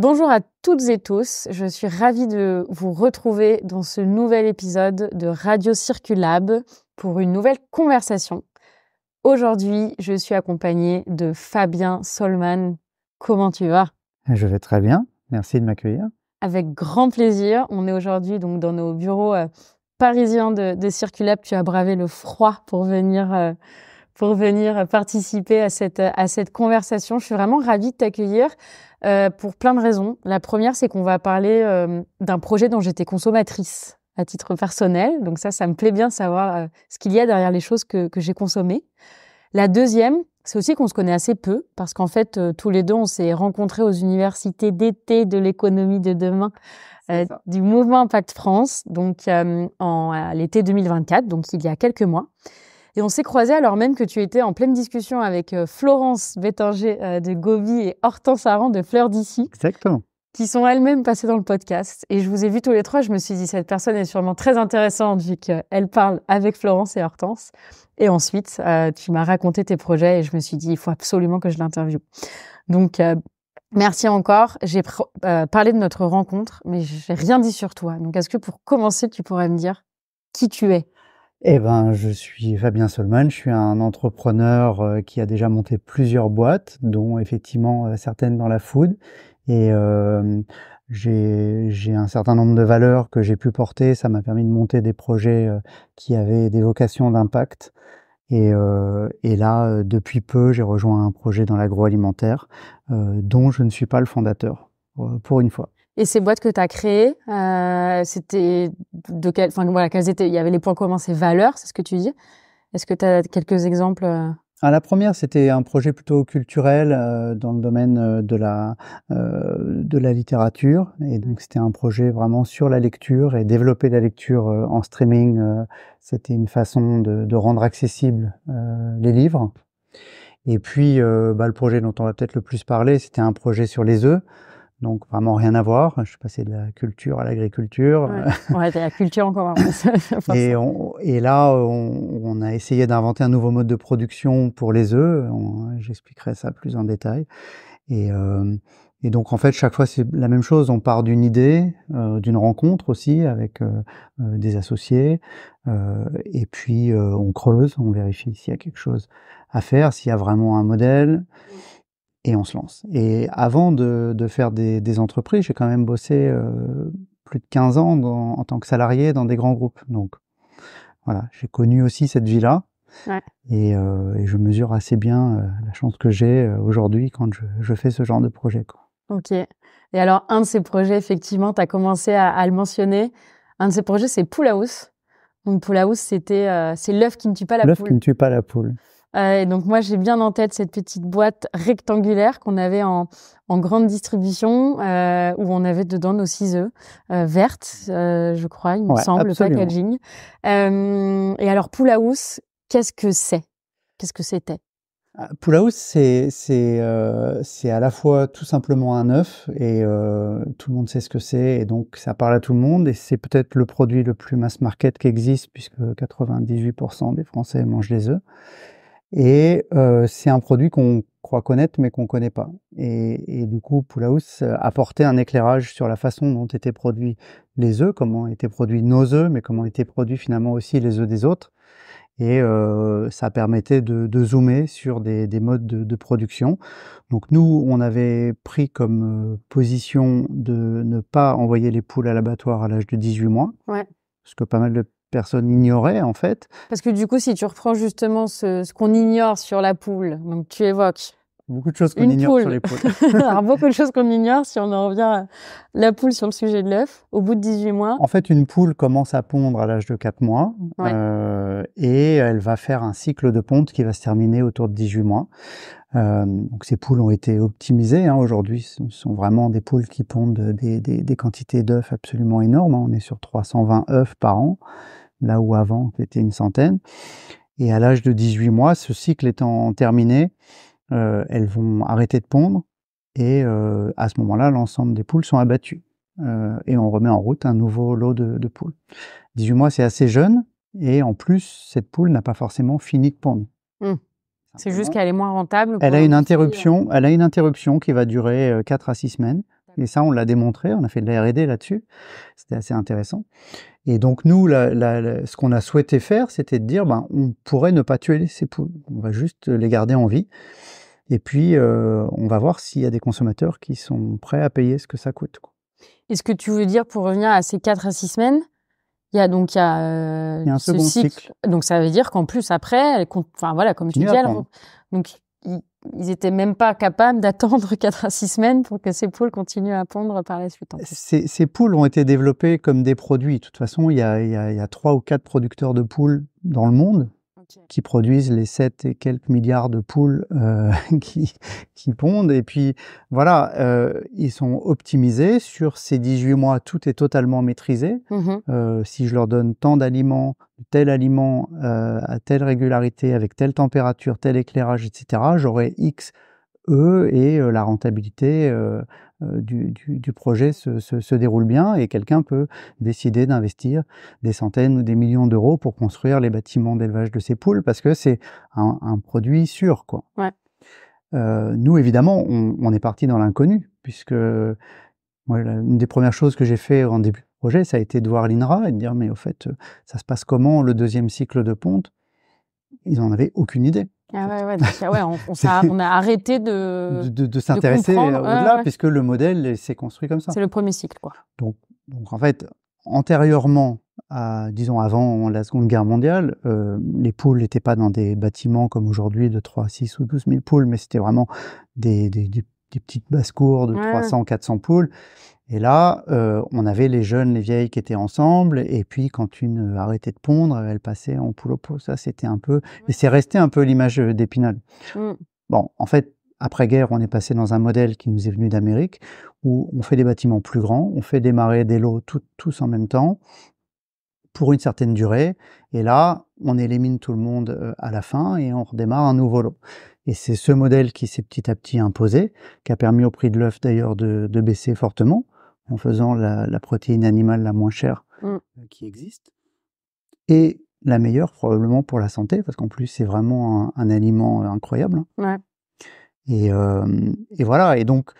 Bonjour à toutes et tous, je suis ravie de vous retrouver dans ce nouvel épisode de Radio Circulab pour une nouvelle conversation. Aujourd'hui, je suis accompagnée de Fabien Solman. Comment tu vas ? Je vais très bien, merci de m'accueillir. Avec grand plaisir, on est aujourd'hui donc dans nos bureaux parisiens de Circulab. Tu as bravé le froid pour venir participer à cette conversation. Je suis vraiment ravie de t'accueillir pour plein de raisons. La première, c'est qu'on va parler d'un projet dont j'étais consommatrice à titre personnel. Donc ça me plaît bien de savoir ce qu'il y a derrière les choses que j'ai consommées. La deuxième, c'est aussi qu'on se connaît assez peu parce qu'en fait, tous les deux, on s'est rencontrés aux universités d'été de l'économie de demain du mouvement Impact France, donc à l'été 2024, donc il y a quelques mois. Et on s'est croisés alors même que tu étais en pleine discussion avec Florence Bettinger de Gobi et Hortense Aran de Fleurs d'ici. Exactement. Qui sont elles-mêmes passées dans le podcast. Et je vous ai vus tous les trois, je me suis dit, cette personne est sûrement très intéressante vu qu'elle parle avec Florence et Hortense. Et ensuite, tu m'as raconté tes projets et je me suis dit, il faut absolument que je l'interviewe. Donc, merci encore. J'ai parlé de notre rencontre, mais j'ai rien dit sur toi. Donc, est-ce que pour commencer, tu pourrais me dire qui tu es ? Je suis Fabien Solman, je suis un entrepreneur qui a déjà monté plusieurs boîtes, dont effectivement certaines dans la food. Et j'ai un certain nombre de valeurs que j'ai pu porter. Ça m'a permis de monter des projets qui avaient des vocations d'impact. Et là, depuis peu, j'ai rejoint un projet dans l'agroalimentaire dont je ne suis pas le fondateur, pour une fois. Et ces boîtes que tu as créées, c'était de quelles étaient, il y avait les points communs, ces valeurs, c'est ce que tu dis. Est-ce que tu as quelques exemples La première, c'était un projet plutôt culturel dans le domaine de la littérature. Et donc, c'était un projet vraiment sur la lecture et développer la lecture en streaming. C'était une façon de rendre accessibles les livres. Et puis, le projet dont on va peut-être le plus parler, c'était un projet sur les œufs. Donc, vraiment rien à voir. Je suis passé de la culture à l'agriculture. Ouais, la culture encore. Et là, on a essayé d'inventer un nouveau mode de production pour les œufs. J'expliquerai ça plus en détail. Et donc, en fait, chaque fois, c'est la même chose. On part d'une idée, d'une rencontre aussi avec des associés. Et puis, on creuse, on vérifie s'il y a quelque chose à faire, s'il y a vraiment un modèle. Et on se lance. Et avant de faire des entreprises, j'ai quand même bossé plus de 15 ans en tant que salarié dans des grands groupes. Donc voilà, j'ai connu aussi cette vie-là. Ouais. Et je mesure assez bien la chance que j'ai aujourd'hui quand je fais ce genre de projet, quoi. Ok. Et alors, un de ces projets, effectivement, tu as commencé à le mentionner. Un de ces projets, c'est Pool House. Donc, Pool House, c'est l'œuf qui ne tue pas la poule. L'œuf qui ne tue pas la poule. Et donc moi, j'ai bien en tête cette petite boîte rectangulaire qu'on avait en grande distribution, où on avait dedans nos 6 œufs vertes, je crois, il me semble, absolument. le packaging. Et alors, Pool House, qu'est-ce que c'est ? Qu'est-ce que c'était ? Pool House, c'est à la fois tout simplement un œuf et tout le monde sait ce que c'est et donc ça parle à tout le monde et c'est peut-être le produit le plus mass market qui existe puisque 98% des Français mangent les œufs. Et c'est un produit qu'on croit connaître mais qu'on connaît pas. Et du coup, Pool House apportait un éclairage sur la façon dont étaient produits les œufs, comment étaient produits nos œufs, mais comment étaient produits finalement aussi les œufs des autres. Et ça permettait de zoomer sur des modes de production. Donc nous, on avait pris comme position de ne pas envoyer les poules à l'abattoir à l'âge de 18 mois. Ouais. Parce que pas mal de personnes ignoraient en fait. Parce que du coup, si tu reprends justement ce qu'on ignore sur la poule, donc tu évoques beaucoup de choses qu'on ignore sur les poules. Alors, beaucoup de choses qu'on ignore si on en revient à la poule sur le sujet de l'œuf, au bout de 18 mois. En fait, une poule commence à pondre à l'âge de 4 mois et elle va faire un cycle de ponte qui va se terminer autour de 18 mois. Donc ces poules ont été optimisées. Aujourd'hui, ce sont vraiment des poules qui pondent des quantités d'œufs absolument énormes. On est sur 320 œufs par an, là où avant, c'était une centaine. Et à l'âge de 18 mois, ce cycle étant terminé, elles vont arrêter de pondre et à ce moment-là, l'ensemble des poules sont abattues. Et on remet en route un nouveau lot de poules. 18 mois, c'est assez jeune et en plus, cette poule n'a pas forcément fini de pondre. C'est juste qu'elle est moins rentable. Elle a une interruption qui va durer 4 à 6 semaines. Et ça, on l'a démontré, on a fait de la R&D là-dessus. C'était assez intéressant. Et donc, nous, ce qu'on a souhaité faire, c'était de dire, on pourrait ne pas tuer ces poules. On va juste les garder en vie. Et puis, on va voir s'il y a des consommateurs qui sont prêts à payer ce que ça coûte. Et ce que tu veux dire, pour revenir à ces 4 à 6 semaines, il y a un ce second cycle. Donc, ça veut dire qu'en plus, après, comme tu dis, donc, ils étaient même pas capables d'attendre 4 à 6 semaines pour que ces poules continuent à pondre par la suite. Ces poules ont été développées comme des produits. De toute façon, il y a 3 ou 4 producteurs de poules dans le monde qui produisent les 7 et quelques milliards de poules qui pondent. Et puis, voilà, ils sont optimisés. Sur ces 18 mois, tout est totalement maîtrisé. Si je leur donne tant d'aliments, tel aliment à telle régularité, avec telle température, tel éclairage, etc., j'aurai X œufs et la rentabilité du projet se déroule bien et quelqu'un peut décider d'investir des centaines ou des millions d'euros pour construire les bâtiments d'élevage de ces poules parce que c'est un produit sûr, quoi. Ouais. Nous, évidemment, on est parti dans l'inconnu puisque une des premières choses que j'ai fait en début de projet, ça a été de voir l'INRA et de dire, mais au fait, ça se passe comment le deuxième cycle de ponte? Ils n'en avaient aucune idée. On a arrêté de s'intéresser au-delà, puisque le modèle s'est construit comme ça. C'est le premier cycle, quoi. Donc en fait, antérieurement disons avant la Seconde Guerre mondiale, les poules n'étaient pas dans des bâtiments comme aujourd'hui de 3, 6 ou 12 000 poules, mais c'était vraiment des petites basses-cours de 300, 400 poules. Et là, on avait les jeunes, les vieilles qui étaient ensemble, et puis quand une arrêtait de pondre, elle passait en poule au pot. Ça, c'était un peu... Et c'est resté un peu l'image d'Épinal. Bon, en fait, après-guerre, on est passé dans un modèle qui nous est venu d'Amérique, où on fait des bâtiments plus grands, on fait démarrer des lots tous en même temps, pour une certaine durée, et là, on élimine tout le monde à la fin, et on redémarre un nouveau lot. Et c'est ce modèle qui s'est petit à petit imposé, qui a permis au prix de l'œuf d'ailleurs de baisser fortement, en faisant la protéine animale la moins chère qui existe, et la meilleure probablement pour la santé, parce qu'en plus c'est vraiment un aliment incroyable. Ouais. Et voilà, et donc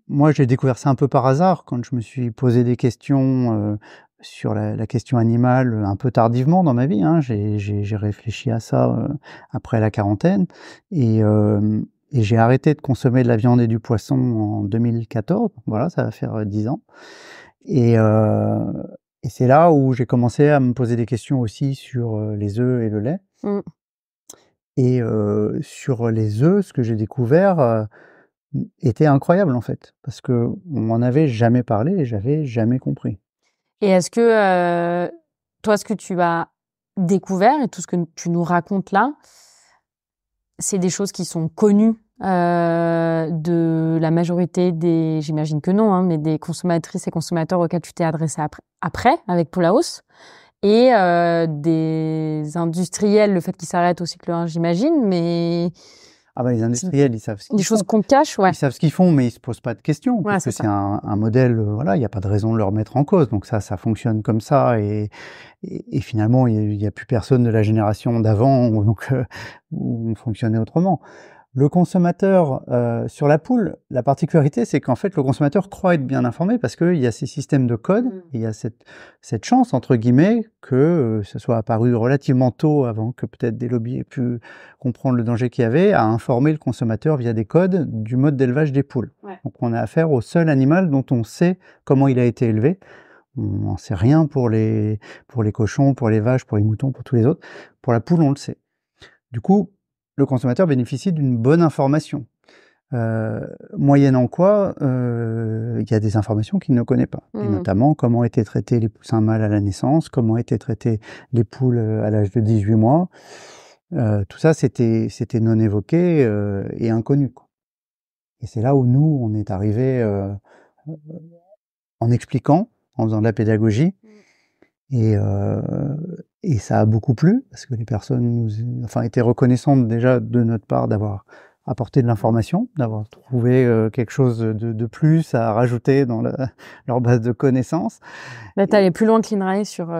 moi j'ai découvert ça un peu par hasard, quand je me suis posé des questions sur la question animale un peu tardivement dans ma vie. J'ai réfléchi à ça après la quarantaine, et j'ai arrêté de consommer de la viande et du poisson en 2014. Voilà, ça va faire 10 ans. Et c'est là où j'ai commencé à me poser des questions aussi sur les œufs et le lait. Et sur les œufs, ce que j'ai découvert était incroyable en fait, parce qu'on m'en avait jamais parlé et j'avais jamais compris. Et est-ce que toi, ce que tu as découvert et tout ce que tu nous racontes là, c'est des choses qui sont connues de la majorité j'imagine que non, mais des consommatrices et consommateurs auxquels tu t'es adressé après avec Poulaos, et des industriels, le fait qu'ils s'arrêtent au cycle 1, j'imagine, mais... Les industriels, ils savent ce qu'ils font. Des choses qu'on cache, ouais. Ils savent ce qu'ils font, mais ils se posent pas de questions, parce que c'est un modèle, il n'y a pas de raison de le remettre en cause. Donc ça fonctionne comme ça, et finalement, il y a plus personne de la génération d'avant, donc où on fonctionnait autrement. Le consommateur sur la poule, la particularité, c'est qu'en fait, le consommateur croit être bien informé parce qu'il y a ces systèmes de code, il y a cette chance, entre guillemets, que ça soit apparu relativement tôt, avant que peut-être des lobbies aient pu comprendre le danger qu'il y avait, à informer le consommateur via des codes du mode d'élevage des poules. Ouais. Donc on a affaire au seul animal dont on sait comment il a été élevé. On n'en sait rien pour les cochons, pour les vaches, pour les moutons, pour tous les autres. Pour la poule, on le sait. Du coup, le consommateur bénéficie d'une bonne information, moyennant quoi il y a des informations qu'il ne connaît pas, et notamment comment étaient traités les poussins mâles à la naissance, comment étaient traités les poules à l'âge de 18 mois. Tout ça, c'était non évoqué et inconnu, quoi. Et c'est là où nous, on est arrivé en expliquant, en faisant de la pédagogie. Et ça a beaucoup plu, parce que les personnes étaient reconnaissantes déjà de notre part d'avoir apporté de l'information, d'avoir trouvé quelque chose de plus à rajouter dans leur base de connaissances. Là, tu allais plus loin que l'INRAE sur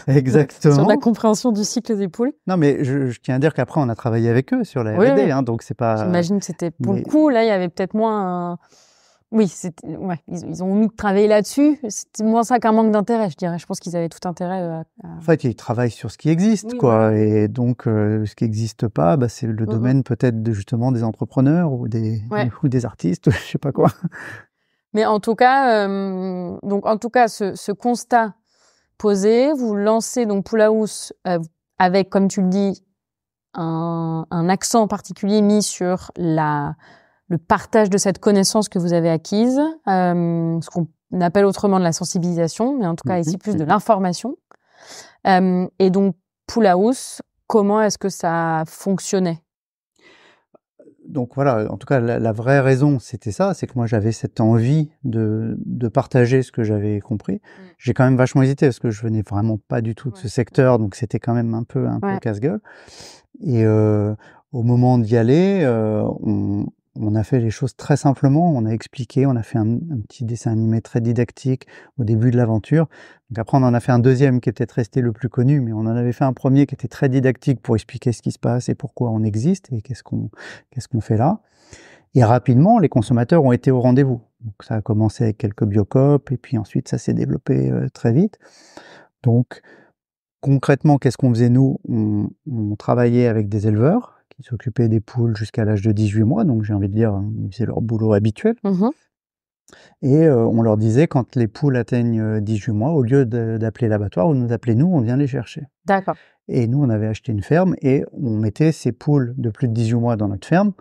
la compréhension du cycle des poules. Non, mais je tiens à dire qu'après, on a travaillé avec eux sur la R&D, donc c'est pas... J'imagine que c'était pour le coup, là, il y avait peut-être moins Oui, ouais, ils ont omis de travailler là-dessus. C'était moins ça qu'un manque d'intérêt, je dirais. Je pense qu'ils avaient tout intérêt En fait, ils travaillent sur ce qui existe, Oui, quoi. voilà. Et donc, ce qui n'existe pas, bah, c'est le domaine peut-être justement des entrepreneurs ou Ouais. ou des artistes, je sais pas quoi. Mais en tout cas, ce constat posé, vous lancez donc Pool House avec, comme tu le dis, un accent particulier mis sur le partage de cette connaissance que vous avez acquise, ce qu'on appelle autrement de la sensibilisation, mais en tout cas ici plus de l'information. Et donc, Pool House, comment est-ce que ça fonctionnait? Donc voilà, en tout cas, la vraie raison, c'était ça, c'est que moi, j'avais cette envie de partager ce que j'avais compris. J'ai quand même vachement hésité parce que je venais vraiment pas du tout de ce secteur, donc c'était quand même un peu casse-gueule. Et au moment d'y aller, on a fait les choses très simplement. On a expliqué, on a fait un petit dessin animé très didactique au début de l'aventure. Donc après, on en a fait un deuxième qui est peut-être resté le plus connu, mais on en avait fait un premier qui était très didactique pour expliquer ce qui se passe et pourquoi on existe et qu'est-ce qu'on fait là. Et rapidement, les consommateurs ont été au rendez-vous. Donc ça a commencé avec quelques biocopes et puis ensuite ça s'est développé très vite. Donc concrètement, qu'est-ce qu'on faisait nous? On travaillait avec des éleveurs qui s'occupaient des poules jusqu'à l'âge de 18 mois, donc j'ai envie de dire, ils faisaient leur boulot habituel. Et on leur disait, quand les poules atteignent 18 mois, au lieu d'appeler l'abattoir, vous nous appelez nous, on vient les chercher. D'accord. Et nous, on avait acheté une ferme et on mettait ces poules de plus de 18 mois dans notre ferme.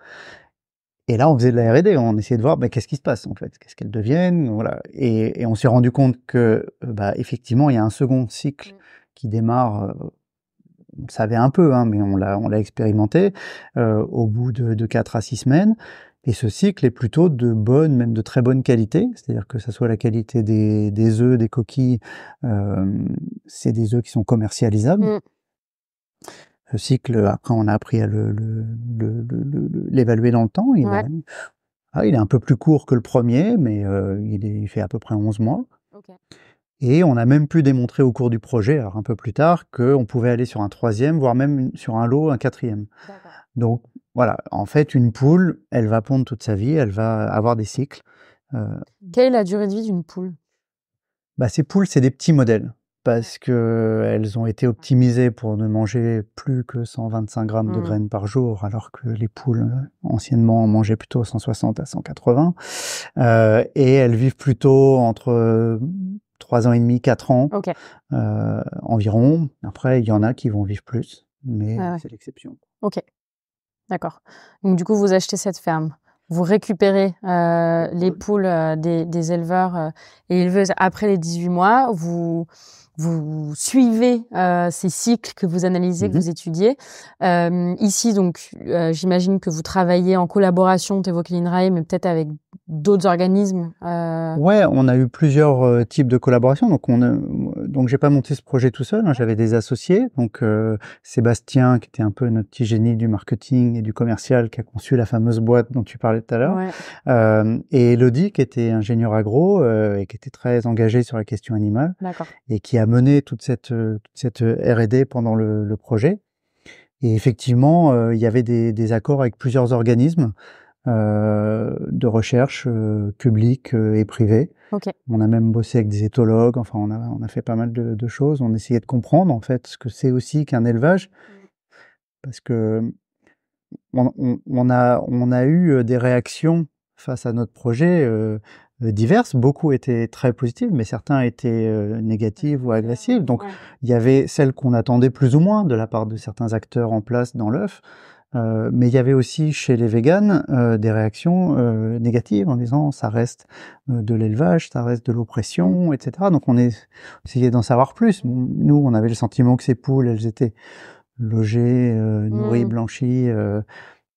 Et là, on faisait de la R&D, on essayait de voir qu'est-ce qui se passe en fait, qu'est-ce qu'elles deviennent, voilà. Et on s'est rendu compte que, effectivement, il y a un second cycle qui démarre. On le savait un peu, hein, mais on l'a expérimenté au bout de 4 à 6 semaines. Et ce cycle est plutôt de bonne, même de très bonne qualité, c'est-à-dire que ça soit la qualité des œufs, des coquilles, c'est des œufs qui sont commercialisables. Ce cycle, après, on a appris à l'évaluer dans le temps. Il est un peu plus court que le premier, mais il fait à peu près 11 mois. Okay. Et on a même pu démontrer au cours du projet, alors un peu plus tard, qu'on pouvait aller sur un 3e, voire même sur un lot, un 4e. Donc voilà, en fait, une poule, elle va pondre toute sa vie, elle va avoir des cycles. Quelle est la durée de vie d'une poule? Ces poules, c'est des petits modèles, parce qu'elles ont été optimisées pour ne manger plus que 125 grammes de graines par jour, alors que les poules, anciennement, mangeaient plutôt 160 à 180. Et elles vivent plutôt entre 3 ans et demi, 4 ans environ. Après, il y en a qui vont vivre plus, mais c'est l'exception. Ok, d'accord. Donc du coup, vous achetez cette ferme, vous récupérez les poules des éleveurs et éleveuses après les 18 mois, vous suivez ces cycles que vous analysez, que vous étudiez. Ici, donc, j'imagine que vous travaillez en collaboration, tu évoquais l'INRAE, mais peut-être avec d'autres organismes. Ouais, on a eu plusieurs types de collaborations. Donc j'ai pas monté ce projet tout seul, hein, j'avais des associés. Donc Sébastien, qui était un peu notre petit génie du marketing et du commercial, qui a conçu la fameuse boîte dont tu parlais tout à l'heure. Et Elodie, qui était ingénieure agro et qui était très engagée sur la question animale. Et qui a mené toute cette R&D pendant le projet. Et effectivement, il y avait des accords avec plusieurs organismes de recherche publics et privés. On a même bossé avec des éthologues. Enfin, on a fait pas mal de choses. On essayait de comprendre en fait ce que c'est aussi qu'un élevage, parce que on a eu des réactions face à notre projet diverses. Beaucoup étaient très positives, mais certains étaient négatives ou agressives. Donc, il y avait celles qu'on attendait plus ou moins de la part de certains acteurs en place dans l'œuf. Mais il y avait aussi chez les véganes des réactions négatives en disant ça reste de l'élevage, ça reste de l'oppression, etc. Donc on essayait d'en savoir plus. Nous, on avait le sentiment que ces poules, elles étaient logées, nourries, blanchies,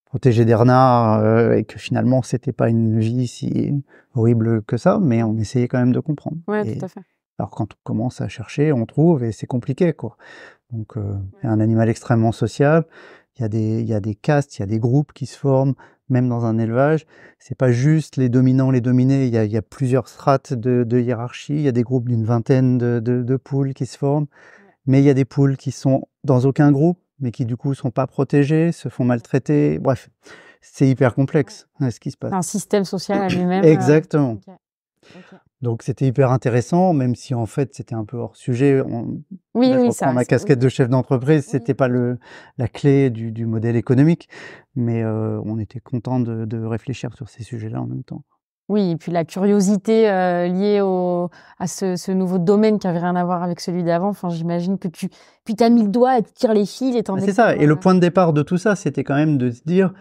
protégées des renards, et que finalement c'était pas une vie si horrible que ça, mais on essayait quand même de comprendre. Tout à fait. Alors quand on commence à chercher, on trouve et c'est compliqué, quoi. Donc c'est un animal extrêmement sociable. Il y a des castes, il y a des groupes qui se forment, même dans un élevage. C'est pas juste les dominants, les dominés. Il y a plusieurs strates de hiérarchie. Il y a des groupes d'une vingtaine de poules qui se forment. Mais il y a des poules qui sont dans aucun groupe, mais qui du coup sont pas protégées, se font maltraiter. Bref, c'est hyper complexe, ce qui se passe. C'est un système social à lui-même. Exactement. Ok. Donc c'était hyper intéressant, même si en fait c'était un peu hors sujet. Oui, Là, je oui, reprends ça. ma casquette de chef d'entreprise, Oui. c'était pas la clé du modèle économique, mais on était content de réfléchir sur ces sujets-là en même temps. Oui, et puis la curiosité liée à ce nouveau domaine qui avait rien à voir avec celui d'avant. Enfin, j'imagine que puis t'as mis le doigt et tu tires les fils et t'en C'est ça. Et le découvres. point de départ de tout ça, c'était quand même de se dire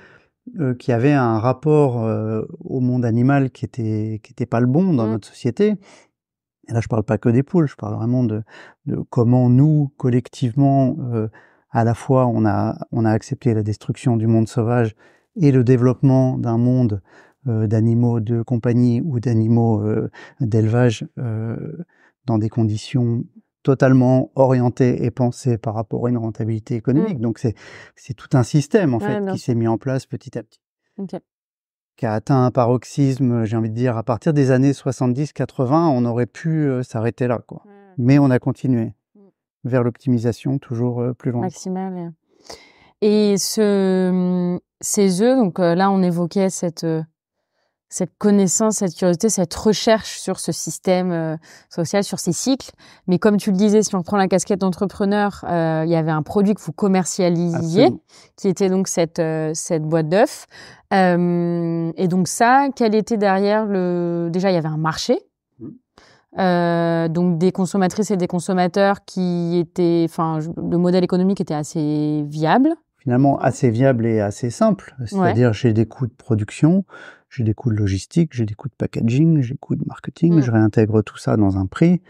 qu'il y avait un rapport au monde animal qui était pas le bon dans notre société. Et là, je parle pas que des poules, je parle vraiment de comment nous, collectivement, à la fois on a accepté la destruction du monde sauvage et le développement d'un monde d'animaux de compagnie ou d'animaux d'élevage dans des conditions totalement orientées et pensées par rapport à une rentabilité économique. Donc c'est tout un système en fait qui s'est mis en place petit à petit. Ok. Qui a atteint un paroxysme, j'ai envie de dire, à partir des années 70-80, on aurait pu s'arrêter là, quoi. Mais on a continué vers l'optimisation toujours plus loin. Maximale. Et ces œufs, donc là, on évoquait cette connaissance, cette curiosité, cette recherche sur ce système social, sur ces cycles. Mais comme tu le disais, si on prend la casquette d'entrepreneur, il y avait un produit que vous commercialisiez, qui était donc cette boîte d'œufs. Et donc ça, quel était derrière déjà, il y avait un marché. Donc des consommatrices et des consommateurs qui étaient, le modèle économique était assez viable. Finalement, assez viable et assez simple. C'est-à-dire, j'ai des coûts de production, j'ai des coûts de logistique, j'ai des coûts de packaging, j'ai des coûts de marketing, je réintègre tout ça dans un prix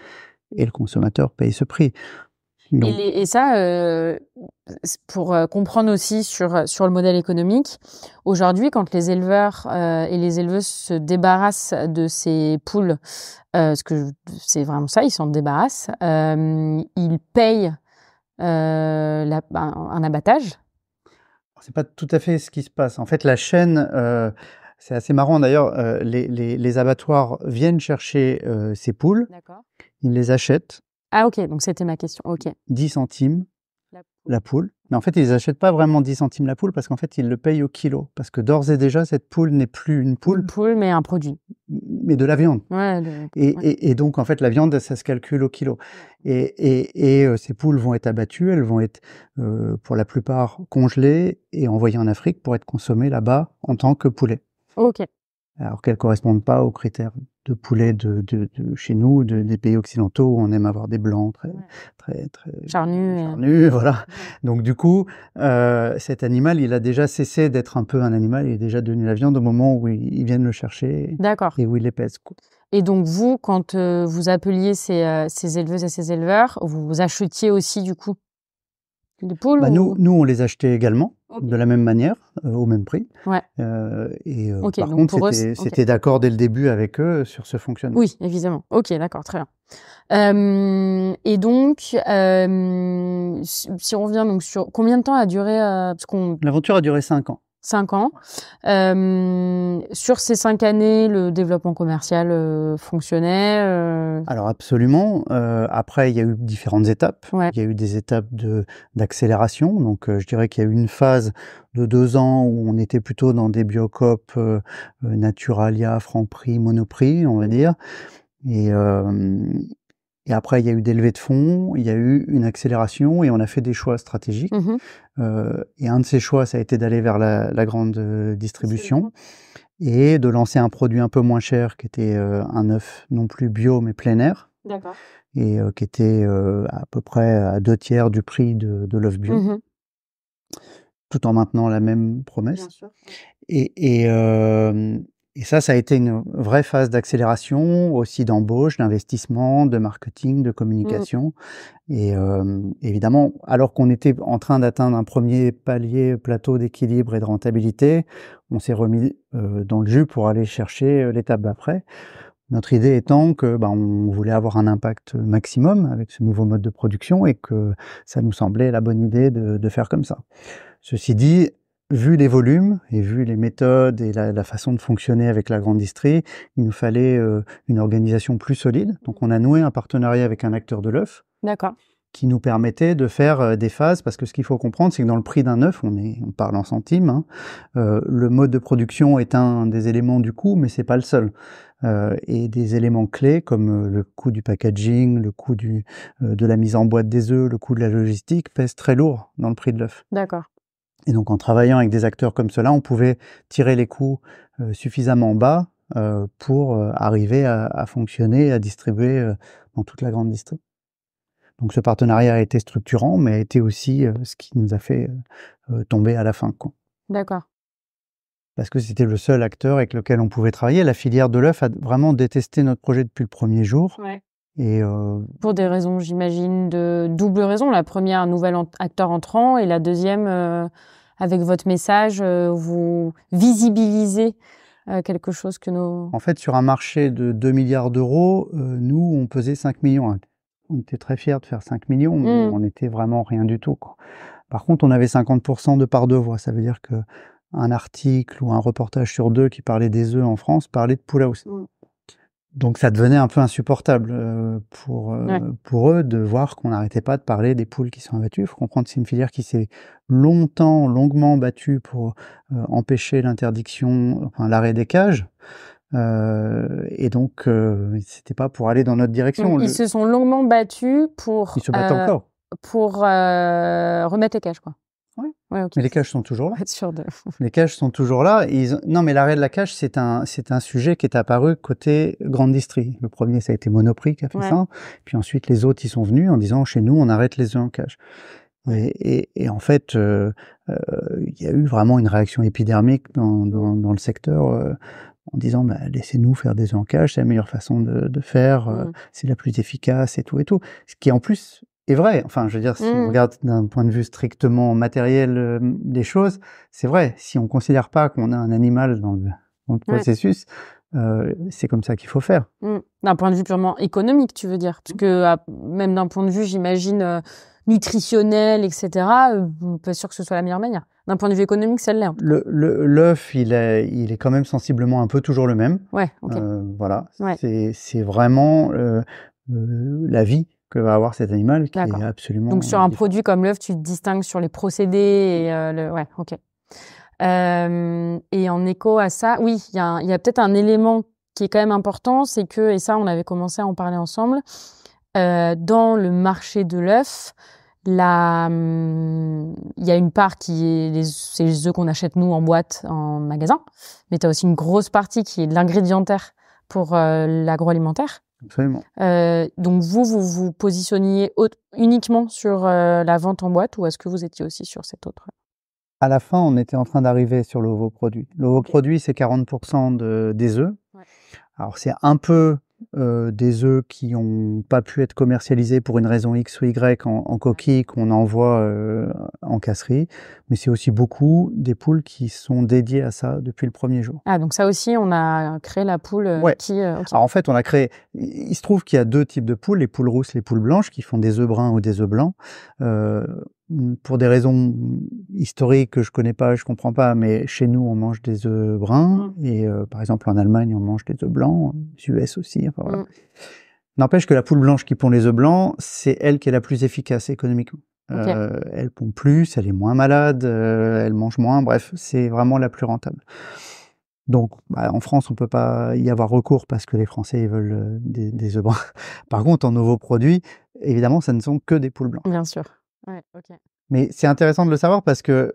et le consommateur paye ce prix. Donc, et ça, pour comprendre aussi sur le modèle économique, aujourd'hui, quand les éleveurs et les éleveuses se débarrassent de ces poules, parce que c'est vraiment ça, ils s'en débarrassent, ils payent un abattage. C'est pas tout à fait ce qui se passe. En fait, la chaîne, c'est assez marrant d'ailleurs, les abattoirs viennent chercher ces poules, ils les achètent. Ah ok, donc c'était ma question, ok. 10 centimes la poule. Mais en fait, ils n'achètent pas vraiment 10 centimes la poule parce qu'en fait, ils le payent au kilo. Parce que d'ores et déjà, cette poule n'est plus une poule. Une poule, mais un produit. Mais de la viande. Ouais, et donc, en fait, la viande, ça se calcule au kilo. Et ces poules vont être abattues, elles vont être, pour la plupart, congelées et envoyées en Afrique pour être consommées là-bas en tant que poulet. Ok. Alors qu'elles correspondent pas aux critères de poulet de chez nous, des pays occidentaux où on aime avoir des blancs très charnus, voilà. Donc du coup, cet animal, il a déjà cessé d'être un peu un animal, il est déjà devenu la viande au moment où ils viennent le chercher. D'accord. Et où ils les pèsent, quoi. Et donc vous, quand vous appeliez ces éleveuses et ces éleveurs, vous achetiez aussi du coup des poules nous, on les achetait également, de la même manière, au même prix. Ouais. Par contre, c'était d'accord dès le début avec eux sur ce fonctionnement. Oui, évidemment. Ok, d'accord, très bien. Et donc, si on revient donc sur combien de temps a duré L'aventure a duré 5 ans. 5 ans. Sur ces 5 années, le développement commercial fonctionnait Alors absolument. Après, il y a eu différentes étapes. Ouais. Il y a eu des étapes d'accélération. Donc, je dirais qu'il y a eu une phase de 2 ans où on était plutôt dans des Biocoop, Naturalia, Franprix, Monoprix, on va dire. Et après, il y a eu des levées de fonds, il y a eu une accélération et on a fait des choix stratégiques. Et un de ces choix, ça a été d'aller vers la grande distribution et de lancer un produit un peu moins cher qui était un œuf non plus bio mais plein air. D'accord. Et qui était à peu près à 2/3 du prix de l'œuf bio, tout en maintenant la même promesse. Bien sûr. Et ça a été une vraie phase d'accélération, aussi d'embauche, d'investissement, de marketing, de communication. Et évidemment, alors qu'on était en train d'atteindre un premier plateau d'équilibre et de rentabilité, on s'est remis dans le jus pour aller chercher l'étape d'après. Notre idée étant que on voulait avoir un impact maximum avec ce nouveau mode de production et que ça nous semblait la bonne idée de faire comme ça. Ceci dit, vu les volumes et vu les méthodes et la façon de fonctionner avec la grande distrie, il nous fallait une organisation plus solide. Donc on a noué un partenariat avec un acteur de l'œuf. D'accord. qui nous permettait de faire des phases, parce que ce qu'il faut comprendre, c'est que dans le prix d'un œuf, on parle en centimes, hein, le mode de production est un des éléments du coût, mais c'est pas le seul. Et des éléments clés comme le coût du packaging, le coût de la mise en boîte des œufs, le coût de la logistique pèsent très lourd dans le prix de l'œuf. D'accord. Et donc en travaillant avec des acteurs comme cela, on pouvait tirer les coûts suffisamment bas pour arriver à fonctionner, à distribuer dans toute la grande distribution. Donc ce partenariat a été structurant, mais a été aussi ce qui nous a fait tomber à la fin, quoi. D'accord. Parce que c'était le seul acteur avec lequel on pouvait travailler. La filière de l'œuf a vraiment détesté notre projet depuis le premier jour. Ouais. Et pour des raisons, j'imagine, de double raison. La première, un nouvel acteur entrant, et la deuxième, avec votre message, vous visibilisez quelque chose que nos... En fait, sur un marché de 2 milliards d'euros, nous, on pesait 5 millions. On était très fiers de faire 5 millions, mais on n'était vraiment rien du tout, quoi. Par contre, on avait 50% de part de voix. Ça veut dire que un article ou un reportage sur 2 qui parlait des œufs en France parlait de poules house. Donc ça devenait un peu insupportable pour eux de voir qu'on n'arrêtait pas de parler des poules qui sont abattues. Il faut comprendre que c'est une filière qui s'est longuement battue pour empêcher l'interdiction, enfin l'arrêt des cages. Et donc c'était pas pour aller dans notre direction. Donc, ils se sont longuement battus pour... Ils se battent encore. Pour remettre les cages, quoi. Oui. Ouais, okay. Mais les cages sont toujours là. Être sûr de... Les cages sont toujours là. Non, mais l'arrêt de la cage, c'est un sujet qui est apparu côté grande distrie. Le premier, ça a été Monoprix qui a fait ça. Puis ensuite, les autres, ils sont venus en disant, chez nous, on arrête les œufs en cage. Et en fait, il y a eu vraiment une réaction épidermique dans le secteur en disant, bah, laissez-nous faire des œufs en cage, c'est la meilleure façon de faire, c'est la plus efficace et tout. Ce qui, en plus, est vrai. Enfin, je veux dire, si on regarde d'un point de vue strictement matériel des choses, c'est vrai. Si on considère pas qu'on a un animal dans le processus, c'est comme ça qu'il faut faire. D'un point de vue purement économique, tu veux dire? Parce que même d'un point de vue, j'imagine, nutritionnel, etc., pas sûr que ce soit la meilleure manière. D'un point de vue économique, c'est l'est. L'œuf, il est quand même sensiblement un peu toujours le même. Ouais, ok. Voilà. Ouais. C'est vraiment la vie que va avoir cet animal qui est absolument... Donc sur un produit comme l'œuf, tu te distingues sur les procédés et ouais, ok. Et en écho à ça, oui, il y a peut-être un élément qui est quand même important, c'est que, et ça on avait commencé à en parler ensemble, dans le marché de l'œuf, il y a une part qui est c'est les œufs qu'on achète nous en boîte en magasin, mais tu as aussi une grosse partie qui est de l'ingrédientaire pour l'agroalimentaire. Absolument. Donc vous positionniez uniquement sur la vente en boîte, ou est-ce que vous étiez aussi sur cette autre? À la fin, on était en train d'arriver sur l'ovoproduit. L'ovoproduit, c'est 40% des œufs. Ouais. Alors c'est un peu des œufs qui n'ont pas pu être commercialisés pour une raison X ou Y en coquille qu'on envoie en casserie, mais c'est aussi beaucoup des poules qui sont dédiées à ça depuis le premier jour. Ah, donc ça aussi, on a créé la poule qui... Okay. Alors en fait, on a créé... Il se trouve qu'il y a 2 types de poules, les poules rousses, les poules blanches, qui font des œufs bruns ou des œufs blancs. Pour des raisons historiques que je connais pas, je comprends pas, mais chez nous, on mange des œufs bruns, et par exemple, en Allemagne, on mange des œufs blancs, aux US aussi, enfin voilà. N'empêche que la poule blanche qui pond les œufs blancs, c'est elle qui est la plus efficace économiquement. Elle pond plus, elle est moins malade, elle mange moins, bref, c'est vraiment la plus rentable. Donc, en France, on peut pas y avoir recours parce que les Français ils veulent des œufs bruns. Par contre, en nouveaux produits, évidemment, ça ne sont que des poules blanches. Bien sûr. Ouais, ok. Mais c'est intéressant de le savoir parce que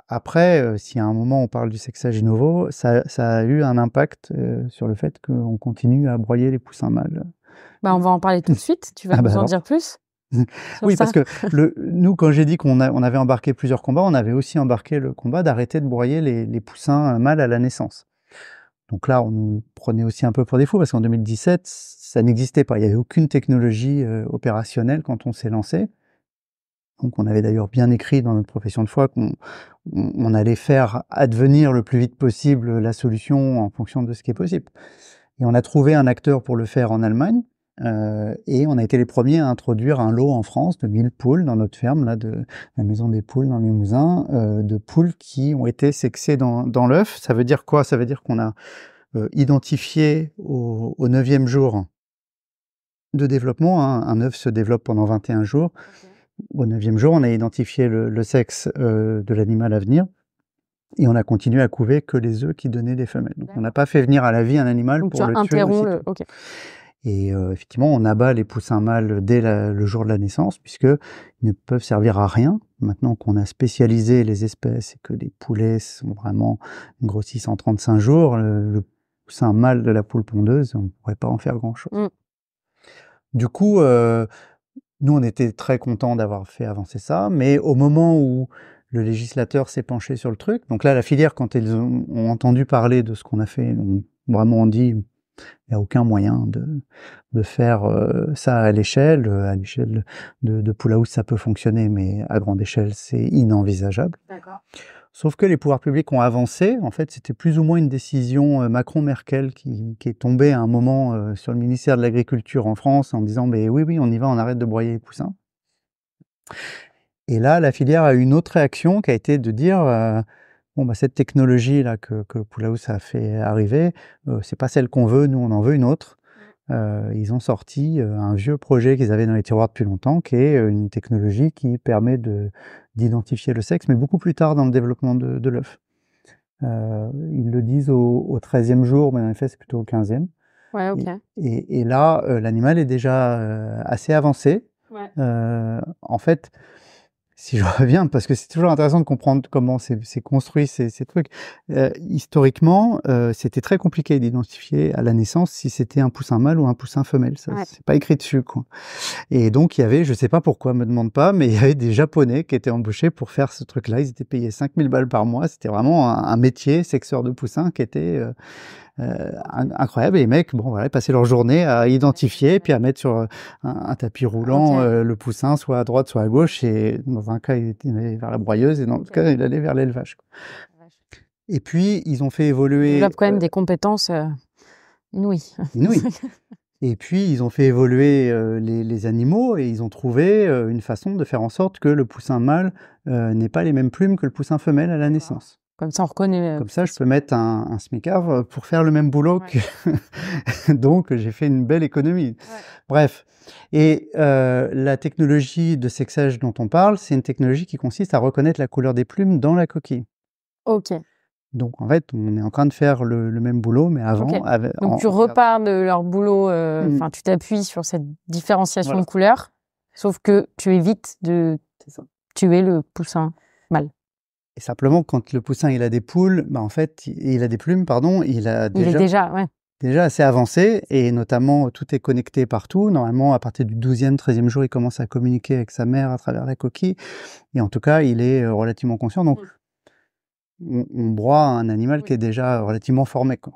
après, si à un moment on parle du sexage in novo, ça a eu un impact sur le fait qu'on continue à broyer les poussins mâles. On va en parler tout de suite. Tu vas nous en dire plus? Oui, parce que nous, quand j'ai dit qu'on avait embarqué plusieurs combats, on avait aussi embarqué le combat d'arrêter de broyer les poussins mâles à la naissance. Donc là, on nous prenait aussi un peu pour des fous parce qu'en 2017, ça n'existait pas. Il n'y avait aucune technologie opérationnelle quand on s'est lancé. Donc on avait d'ailleurs bien écrit dans notre profession de foi qu'on allait faire advenir le plus vite possible la solution en fonction de ce qui est possible. Et on a trouvé un acteur pour le faire en Allemagne, et on a été les premiers à introduire un lot en France de 1000 poules dans notre ferme, là, de la maison des poules dans le Limousin, de poules qui ont été sexées dans l'œuf. Ça veut dire quoi? Ça veut dire qu'on a identifié au 9e jour de développement. Un œuf se développe pendant 21 jours. Au 9e jour, on a identifié le sexe de l'animal à venir et on a continué à couver que les œufs qui donnaient des femelles. Donc, on n'a pas fait venir à la vie un animal Donc, pour le tuer aussitôt. OK. Et effectivement, on abat les poussins mâles dès le jour de la naissance, puisqu'ils ne peuvent servir à rien. Maintenant qu'on a spécialisé les espèces et que les poulets grossissent en 35 jours, le poussin mâle de la poule pondeuse, on ne pourrait pas en faire grand-chose. Du coup, nous, on était très contents d'avoir fait avancer ça, mais au moment où le législateur s'est penché sur le truc, donc là, la filière, quand ils ont entendu parler de ce qu'on a fait, ont vraiment dit... Il n'y a aucun moyen de faire ça à l'échelle. À l'échelle de Pool House, ça peut fonctionner, mais à grande échelle, c'est inenvisageable. D'accord. Sauf que les pouvoirs publics ont avancé. En fait, c'était plus ou moins une décision Macron-Merkel qui est tombée à un moment sur le ministère de l'Agriculture en France en disant « oui, on y va, on arrête de broyer les poussins ». Et là, la filière a eu une autre réaction qui a été de dire cette technologie-là que Pool House a fait arriver, c'est pas celle qu'on veut, nous on en veut une autre. Ils ont sorti un vieux projet qu'ils avaient dans les tiroirs depuis longtemps, qui est une technologie qui permet d'identifier le sexe, mais beaucoup plus tard dans le développement de l'œuf. Ils le disent au 13e jour, mais en effet c'est plutôt au 15e. Ouais, ok. Et là, l'animal est déjà assez avancé. Ouais. En fait, si je reviens, parce que c'est toujours intéressant de comprendre comment c'est construit ces trucs. Historiquement, c'était très compliqué d'identifier à la naissance si c'était un poussin mâle ou un poussin femelle. Ça, c'est pas écrit dessus, quoi. Et donc, il y avait, je sais pas pourquoi, me demande pas, mais il y avait des Japonais qui étaient embauchés pour faire ce truc-là. Ils étaient payés 5000 balles par mois. C'était vraiment un métier, sexeur de poussins, qui était incroyable. Et les mecs, ils passaient leur journée à identifier, puis à mettre sur un tapis roulant le poussin, soit à droite, soit à gauche. Et dans un cas, il allait vers la broyeuse, et dans l'autre cas, il allait vers l'élevage. Et puis, ils ont fait évoluer... Ils ont quand même des compétences inouïes. Et puis, ils ont fait évoluer les animaux et ils ont trouvé une façon de faire en sorte que le poussin mâle n'ait pas les mêmes plumes que le poussin femelle à la naissance. Comme ça, on reconnaît. Comme ça, je peux mettre un smicard pour faire le même boulot que... Donc, j'ai fait une belle économie. Ouais. Bref. Et la technologie de sexage dont on parle, c'est une technologie qui consiste à reconnaître la couleur des plumes dans la coquille. Ok. Donc, en fait, on est en train de faire le même boulot, mais avant... Okay. Donc, tu repars de leur boulot, tu t'appuies sur cette différenciation de couleurs, sauf que tu évites de tuer le poussin mâle. Et simplement, quand le poussin il a des poules, en fait, il a des plumes, il est déjà assez avancé, et notamment, tout est connecté partout. Normalement, à partir du 12e, 13e jour, il commence à communiquer avec sa mère à travers la coquille, et en tout cas, il est relativement conscient. Donc, on broie un animal qui est déjà relativement formé, quoi.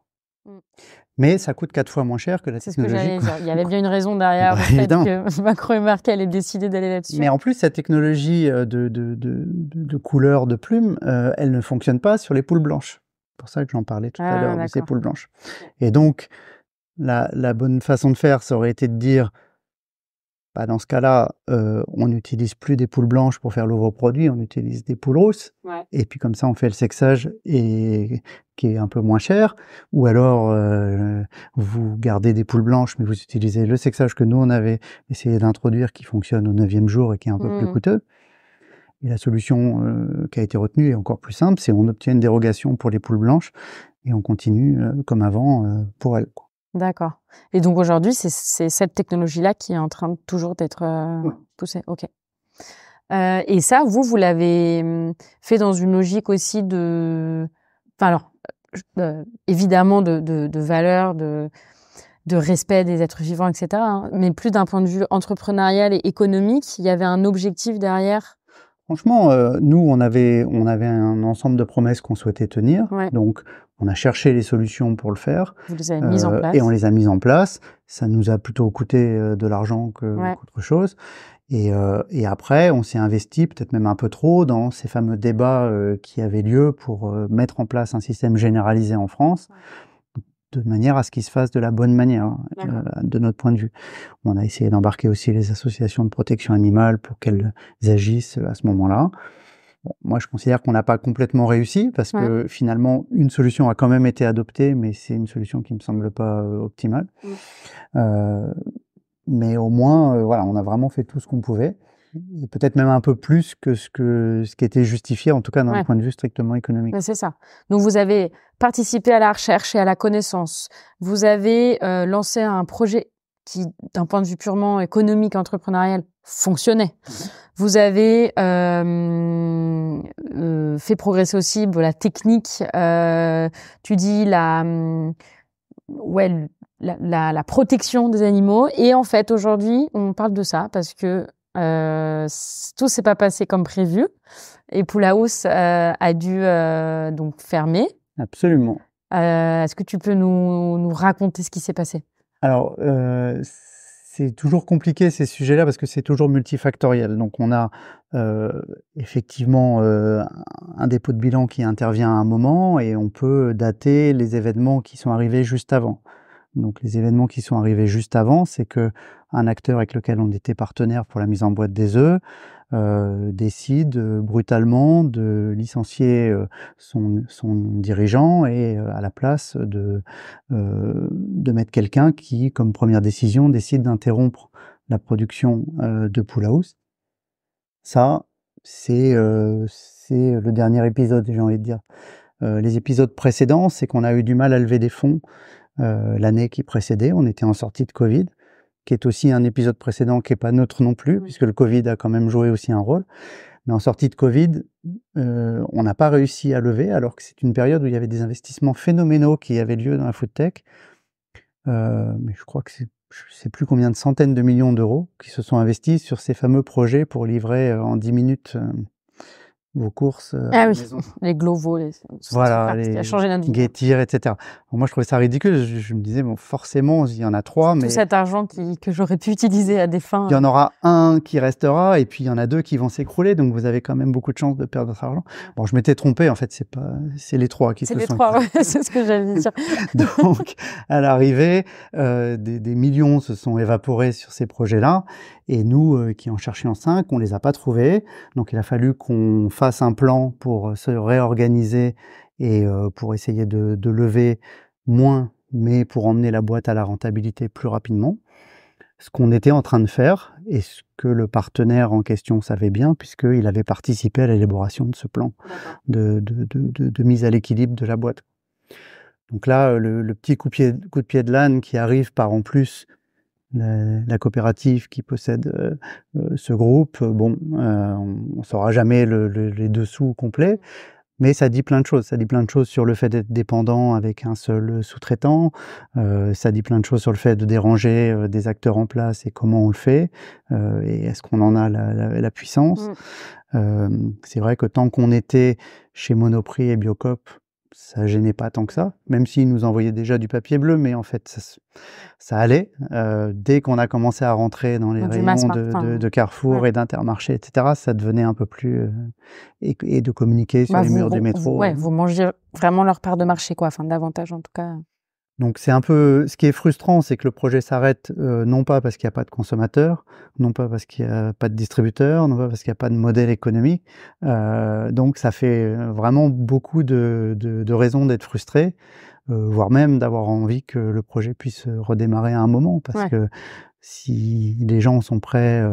Mais ça coûte 4 fois moins cher que la technologie. C'est ce que j'allais dire. Il y avait bien une raison derrière le fait que Macron et Merkel aient décidé d'aller là-dessus. Mais en plus, cette technologie de couleur de plumes, elle ne fonctionne pas sur les poules blanches. C'est pour ça que j'en parlais tout à l'heure de ces poules blanches. Et donc, la bonne façon de faire, ça aurait été de dire, dans ce cas-là, on n'utilise plus des poules blanches pour faire l'ovoproduit, on utilise des poules rousses. Ouais. Et puis comme ça, on fait le sexage qui est un peu moins cher. Ou alors, vous gardez des poules blanches, mais vous utilisez le sexage que nous, on avait essayé d'introduire, qui fonctionne au 9e jour et qui est un peu plus coûteux. Et la solution qui a été retenue est encore plus simple, c'est on obtient une dérogation pour les poules blanches et on continue comme avant pour elles, quoi. D'accord. Et donc aujourd'hui, c'est cette technologie-là qui est en train de toujours d'être poussée. Ok. Et ça, vous l'avez fait dans une logique aussi évidemment de valeur, de respect des êtres vivants, etc. Hein, mais plus d'un point de vue entrepreneurial et économique, il y avait un objectif derrière. Franchement, nous, on avait un ensemble de promesses qu'on souhaitait tenir. Ouais. Donc, on a cherché les solutions pour le faire. Vous les avez mises en place. Et on les a mises en place. Ça nous a plutôt coûté de l'argent qu'autre chose. Et après, on s'est investi, peut-être même un peu trop, dans ces fameux débats qui avaient lieu pour mettre en place un système généralisé en France. De manière à ce qu'il se fasse de la bonne manière, de notre point de vue. On a essayé d'embarquer aussi les associations de protection animale pour qu'elles agissent à ce moment-là. Bon, moi, je considère qu'on n'a pas complètement réussi, parce que finalement, une solution a quand même été adoptée, mais c'est une solution qui ne me semble pas optimale. mais au moins, voilà, on a vraiment fait tout ce qu'on pouvait. Et peut-être même un peu plus que ce qui était justifié, en tout cas d'un point de vue strictement économique. C'est ça. Donc, vous avez participé à la recherche et à la connaissance. Vous avez lancé un projet qui, d'un point de vue purement économique, entrepreneurial, fonctionnait. Vous avez fait progresser aussi la technique. Tu dis la protection des animaux. Et en fait, aujourd'hui, on parle de ça parce que tout s'est pas passé comme prévu. Et Poulaous a dû donc fermer. Absolument. Est-ce que tu peux nous raconter ce qui s'est passé? Alors, c'est toujours compliqué ces sujets-là parce que c'est toujours multifactoriel. Donc, on a effectivement un dépôt de bilan qui intervient à un moment et on peut dater les événements qui sont arrivés juste avant. Donc, les événements qui sont arrivés juste avant, c'est que un acteur avec lequel on était partenaire pour la mise en boîte des œufs décide brutalement de licencier son dirigeant et à la place de mettre quelqu'un qui, comme première décision, décide d'interrompre la production de Poulaous. Ça, c'est le dernier épisode, j'ai envie de dire. Les épisodes précédents, c'est qu'on a eu du mal à lever des fonds l'année qui précédait. On était en sortie de Covid, qui est aussi un épisode précédent qui n'est pas neutre non plus, puisque le Covid a quand même joué aussi un rôle. Mais en sortie de Covid, on n'a pas réussi à lever, alors que c'est une période où il y avait des investissements phénoménaux qui avaient lieu dans la food tech. Mais je crois que je ne sais plus combien de centaines de millions d'euros qui se sont investis sur ces fameux projets pour livrer en 10 minutes vos courses à la maison. Les Glovo, voilà, qui a changé notre vie. Getir, etc. Alors moi, je trouvais ça ridicule. Je me disais, bon, forcément, il y en a 3, mais... Tout cet argent que j'aurais pu utiliser à des fins... Il y en aura un qui restera, et puis il y en a 2 qui vont s'écrouler, donc vous avez quand même beaucoup de chances de perdre votre argent. Bon, je m'étais trompé, en fait, c'est les 3 qui se sont écroulés. C'est les 3, c'est ce que j'allais dire. Donc, à l'arrivée, des millions se sont évaporés sur ces projets-là, et nous, qui en cherchions 5, on les a pas trouvés. Donc, il a fallu qu'on fasse un plan pour se réorganiser et pour essayer de lever moins, mais pour emmener la boîte à la rentabilité plus rapidement. Ce qu'on était en train de faire, et ce que le partenaire en question savait bien, puisqu'il avait participé à l'élaboration de ce plan de mise à l'équilibre de la boîte. Donc là, le petit coup de pied de l'âne qui arrive par en plus la coopérative qui possède ce groupe, bon, on saura jamais les dessous complets, mais ça dit plein de choses. Ça dit plein de choses sur le fait d'être dépendant avec un seul sous-traitant, ça dit plein de choses sur le fait de déranger des acteurs en place et comment on le fait, et est-ce qu'on en a la puissance. C'est vrai que tant qu'on était chez Monoprix et Biocoop, ça gênait pas tant que ça, même s'ils nous envoyaient déjà du papier bleu, mais en fait, ça allait. Dès qu'on a commencé à rentrer dans les rayons de Carrefour et d'Intermarché, etc., ça devenait un peu plus... et de communiquer sur les murs du métro. Vous mangez vraiment leur part de marché, quoi, enfin davantage en tout cas. Donc c'est un peu... Ce qui est frustrant, c'est que le projet s'arrête non pas parce qu'il n'y a pas de consommateurs, non pas parce qu'il n'y a pas de distributeurs, non pas parce qu'il n'y a pas de modèle économique. Donc ça fait vraiment beaucoup de raisons d'être frustré, voire même d'avoir envie que le projet puisse redémarrer à un moment, parce que si les gens sont prêts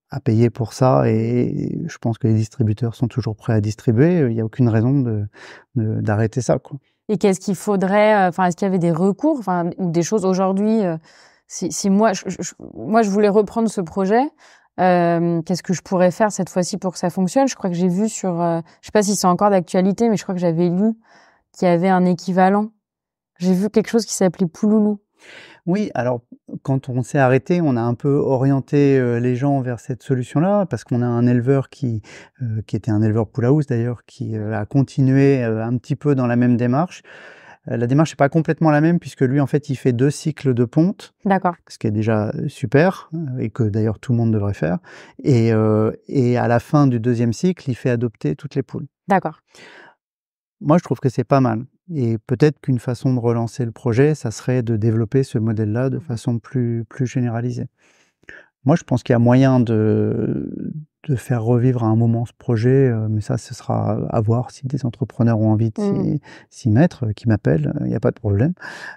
à payer pour ça, et je pense que les distributeurs sont toujours prêts à distribuer, il n'y a aucune raison d'arrêter ça, quoi. Et qu'est-ce qu'il faudrait, est-ce qu'il y avait des recours, ou des choses aujourd'hui, si moi je voulais reprendre ce projet, qu'est-ce que je pourrais faire cette fois-ci pour que ça fonctionne? Je crois que j'ai vu sur, je sais pas si c'est encore d'actualité, mais je crois que j'avais lu qu'il y avait un équivalent. J'ai vu quelque chose qui s'appelait Pouloulou. Oui, alors quand on s'est arrêté, on a un peu orienté les gens vers cette solution-là, parce qu'on a un éleveur qui était un éleveur Poulaous d'ailleurs, qui a continué un petit peu dans la même démarche. La démarche n'est pas complètement la même, puisque lui, en fait, il fait 2 cycles de ponte. D'accord. Ce qui est déjà super, et que d'ailleurs tout le monde devrait faire. Et à la fin du 2e cycle, il fait adopter toutes les poules. D'accord. Moi, je trouve que c'est pas mal. Et peut-être qu'une façon de relancer le projet, ça serait de développer ce modèle-là de façon plus généralisée. Moi, je pense qu'il y a moyen de faire revivre à un moment ce projet, mais ça, ce sera à voir si des entrepreneurs ont envie de s'y mettre, qui m'appellent, il n'y a pas de problème.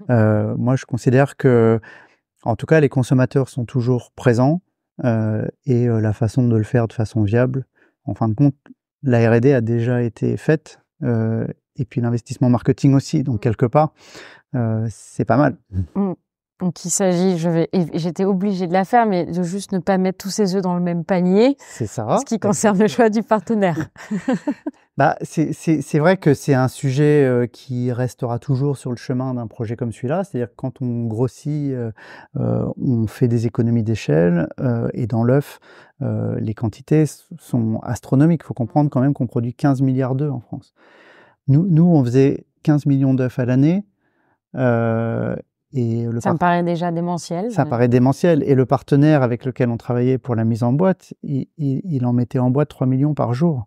Moi, je considère que En tout cas, les consommateurs sont toujours présents et la façon de le faire de façon viable, en fin de compte, la R&D a déjà été faite et puis l'investissement marketing aussi. Donc, quelque part, c'est pas mal. Donc, il s'agit, j'étais obligée de la faire, mais de juste ne pas mettre tous ses œufs dans le même panier. C'est ça. En ce qui concerne le choix du partenaire. C'est vrai que c'est un sujet qui restera toujours sur le chemin d'un projet comme celui-là. C'est-à-dire que quand on grossit, on fait des économies d'échelle et dans l'œuf, les quantités sont astronomiques. Il faut comprendre quand même qu'on produit 15 milliards d'œufs en France. Nous, on faisait 15 millions d'œufs à l'année. Ça me paraît déjà démentiel. Ça paraît démentiel. Et le partenaire avec lequel on travaillait pour la mise en boîte, il en mettait en boîte 3 millions par jour.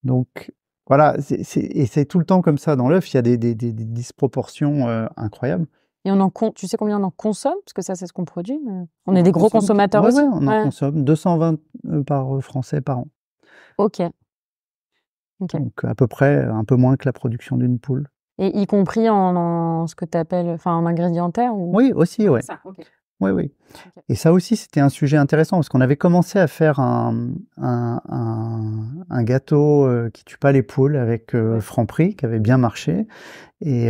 Donc, voilà, c'est tout le temps comme ça. Dans l'œuf, il y a des disproportions incroyables. Et tu sais combien on en consomme? Parce que ça, c'est ce qu'on produit. On est des gros consommateurs aussi. Oui, on en consomme 220 par Français par an. Ok. Donc, à peu près un peu moins que la production d'une poule. Et y compris en ce que tu appelles, en ingrédientaire ou... Oui, aussi, oui. Oui. Okay. Et ça aussi, c'était un sujet intéressant parce qu'on avait commencé à faire un gâteau qui tue pas les poules avec Franprix, qui avait bien marché. Et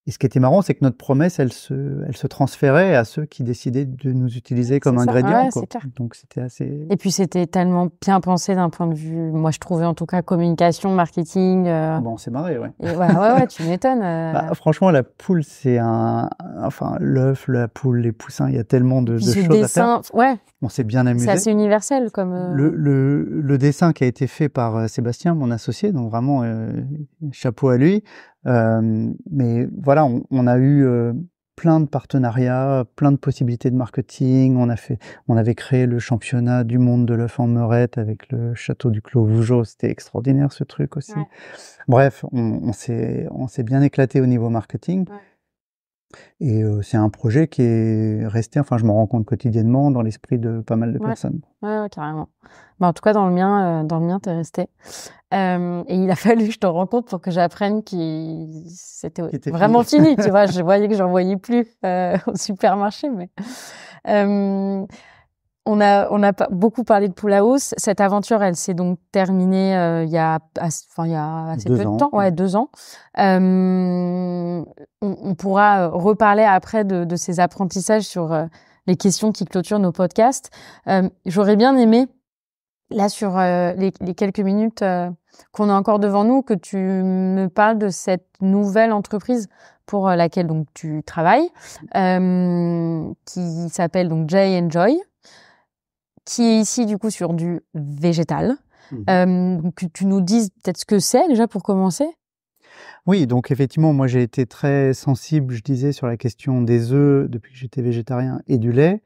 ce qui était marrant, c'est que notre promesse, elle se transférait à ceux qui décidaient de nous utiliser comme ingrédients. Ouais, c'est clair. Donc c'était assez... Et puis c'était tellement bien pensé d'un point de vue, moi je trouvais en tout cas communication, marketing. Bon, on s'est marré, ouais. Et ouais, tu m'étonnes. Franchement, la poule, c'est l'œuf, la poule, les poussins, il y a tellement de choses à faire. Ouais. On s'est bien amusé. C'est assez universel comme. Le dessin qui a été fait par Sébastien, mon associé, donc vraiment chapeau à lui. Mais voilà, on a eu plein de partenariats, plein de possibilités de marketing. On avait créé le championnat du monde de l'œuf en Meurette avec le château du Clos Vougeot. C'était extraordinaire ce truc aussi. Ouais. Bref, on s'est bien éclaté au niveau marketing. Ouais. Et c'est un projet qui est resté, enfin je m'en rends compte quotidiennement dans l'esprit de pas mal de personnes. Ouais, carrément. En tout cas, dans le mien, t'es resté. Et il a fallu que je t'en rende compte pour que j'apprenne c'était vraiment fini. Tu vois, je voyais que j'en voyais plus au supermarché, mais on a beaucoup parlé de Pool House. Cette aventure, elle s'est donc terminée il y a assez peu de temps. Ouais, 2 ans. On pourra reparler après de ces apprentissages sur les questions qui clôturent nos podcasts. J'aurais bien aimé, là, sur les quelques minutes qu'on a encore devant nous, que tu me parles de cette nouvelle entreprise pour laquelle donc tu travailles, qui s'appelle donc Jay & Joy, qui est ici du coup sur du végétal. Que tu nous dises peut-être ce que c'est déjà pour commencer. Oui, donc effectivement, moi j'ai été très sensible, je disais, sur la question des œufs depuis que j'étais végétarien et du lait.